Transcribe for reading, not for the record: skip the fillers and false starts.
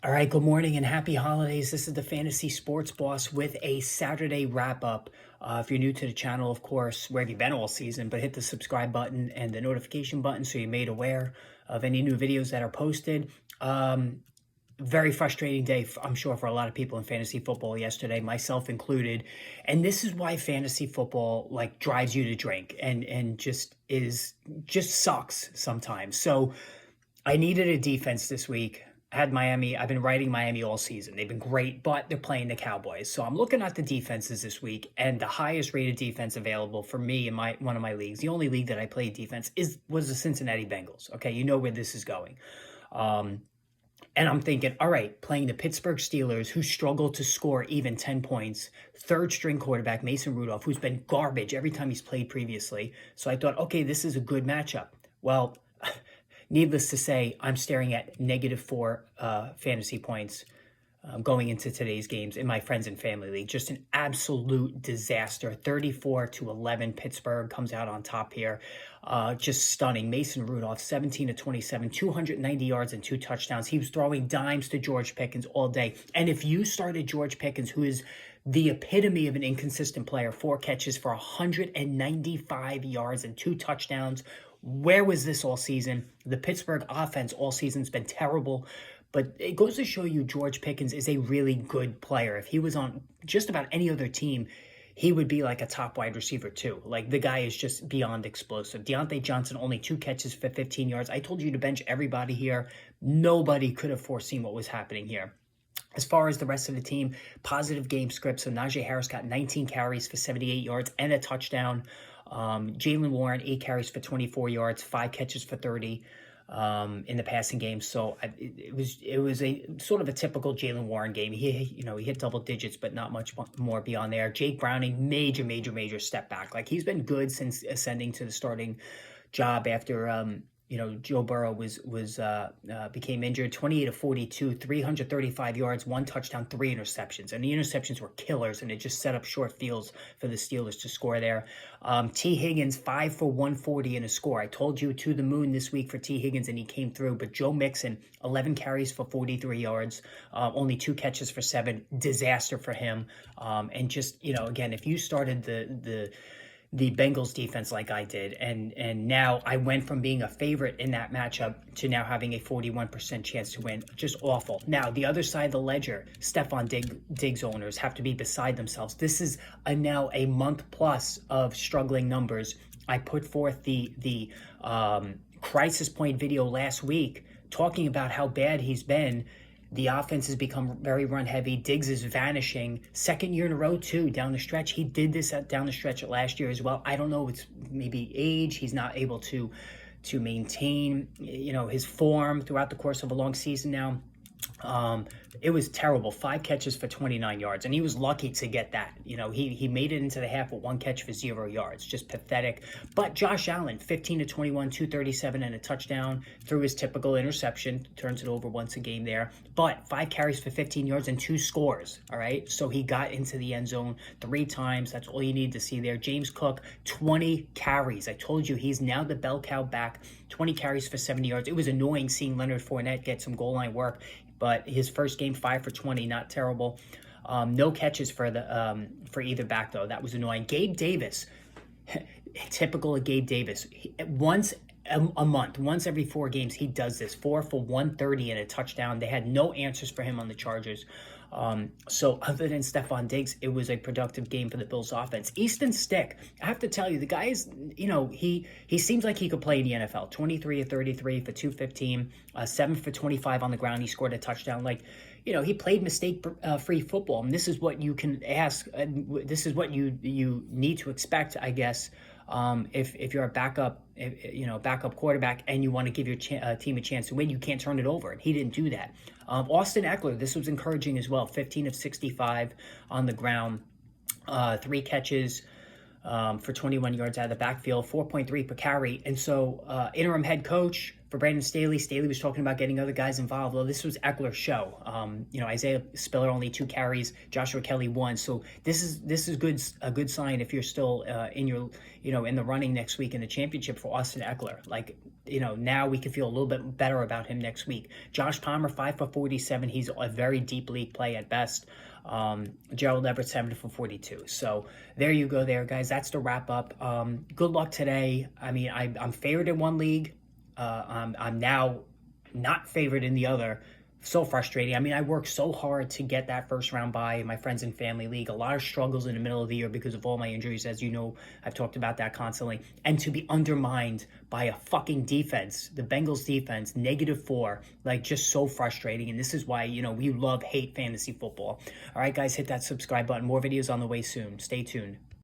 All right, good morning and happy holidays. This is the Fantasy Sports Boss with a Saturday wrap up. If you're new to the channel, of course, where have you been all season? But hit the subscribe button and the notification button so you're made aware of any new videos that are posted. Very frustrating day, I'm sure, for a lot of people in fantasy football yesterday, myself included. And this is why fantasy football like drives you to drink and just sucks sometimes. So I needed a defense this week. Had Miami. I've been writing Miami all season. They've been great, but they're playing the Cowboys. So I'm looking at the defenses this week, and the highest rated defense available for me in my one of my leagues, the only league that I played defense was the Cincinnati Bengals. Okay, you know where this is going. Um, and I'm thinking, all right, playing the Pittsburgh Steelers, who struggle to score even 10 points, third string quarterback Mason Rudolph, who's been garbage every time he's played previously. So I thought, okay, this is a good matchup. Well, needless to say, I'm staring at -4 fantasy points going into today's games in my friends and family league. Just an absolute disaster. 34-11. Pittsburgh comes out on top here. Just stunning. Mason Rudolph, 17-27, 290 yards and 2 touchdowns. He was throwing dimes to George Pickens all day. And if you started George Pickens, who is the epitome of an inconsistent player, 4 catches for 195 yards and 2 touchdowns. Where was this all season? The Pittsburgh offense all season's been terrible, but it goes to show you George Pickens is a really good player. If he was on just about any other team, he would be like a top wide receiver too. Like, the guy is just beyond explosive. Deontay Johnson, only 2 catches for 15 yards. I told you to bench everybody here. Nobody could have foreseen what was happening here. As far as the rest of the team, positive game script. So Najee Harris got 19 carries for 78 yards and a touchdown. Jalen Warren, 8 carries for 24 yards, 5 catches for 30 in the passing game. So it was a sort of a typical Jalen Warren game. He hit double digits, but not much more beyond there. Jake Browning, major step back. Like, he's been good since ascending to the starting job after Joe Burrow became injured. 28-42, 335 yards, 1 touchdown, 3 interceptions. And the interceptions were killers, and it just set up short fields for the Steelers to score there. T. Higgins, 5 for 140 in a score. I told you to the moon this week for T. Higgins, and he came through. But Joe Mixon, 11 carries for 43 yards, only 2 catches for 7. Disaster for him. And just, again, if you started the Bengals defense like I did, and now I went from being a favorite in that matchup to now having a 41% chance to win. Just awful. Now, the other side of the ledger, Stefon Diggs owners have to be beside themselves. This is now a month plus of struggling numbers. I put forth the crisis point video last week talking about how bad he's been. The offense has become very run heavy. Diggs is vanishing. Second year in a row, too, down the stretch. He did this down the stretch last year as well. I don't know. It's maybe age. He's not able to maintain, his form throughout the course of a long season now. It was terrible. 5 catches for 29 yards, and he was lucky to get that. He made it into the half with 1 catch for 0 yards. Just pathetic. But Josh Allen, 15-21, 237 and a touchdown through his typical interception. Turns it over once a game there. But 5 carries for 15 yards and 2 scores. All right, so he got into the end zone 3 times. That's all you need to see there. James Cook, 20 carries. I told you he's now the bell cow back. 20 carries for 70 yards. It was annoying seeing Leonard Fournette get some goal line work, but his first game, 5 for 20, not terrible. No catches for either back, though. That was annoying. Gabe Davis, typical of Gabe Davis. Once a month, once every 4 games, he does this. 4 for 130 and a touchdown. They had no answers for him on the Chargers. So other than Stefon Diggs, it was a productive game for the Bills offense. Easton Stick, I have to tell you, the guy is, he seems like he could play in the NFL. 23-33 for 215, 7 for 25 on the ground. He scored a touchdown. Like, he played mistake-free football. And this is what you can ask. This is what you need to expect, I guess. If you're a backup quarterback and you want to give your team a chance to win, you can't turn it over. And he didn't do that. Austin Eckler, this was encouraging as well. 15 of 65 on the ground, 3 catches for 21 yards out of the backfield, 4.3 per carry. And so interim head coach for Brandon Staley. Staley was talking about getting other guys involved. Well, this was Eckler's show. Isaiah Spiller only 2 carries, Joshua Kelly 1. So this is a good sign if you're still in the running next week in the championship for Austin Eckler. Now we can feel a little bit better about him next week. Josh Palmer 5 for 47. He's a very deep league play at best. Gerald Everett 7 for 42. So there you go there, guys. That's the wrap up. Good luck today. I mean, I'm favored in one league. I'm now not favored in the other. So frustrating. I mean, I worked so hard to get that first round bye in my friends and family league. A lot of struggles in the middle of the year because of all my injuries. As you know, I've talked about that constantly. And to be undermined by a fucking defense, the Bengals defense, -4, just so frustrating. And this is why, we hate fantasy football. All right, guys, hit that subscribe button. More videos on the way soon. Stay tuned.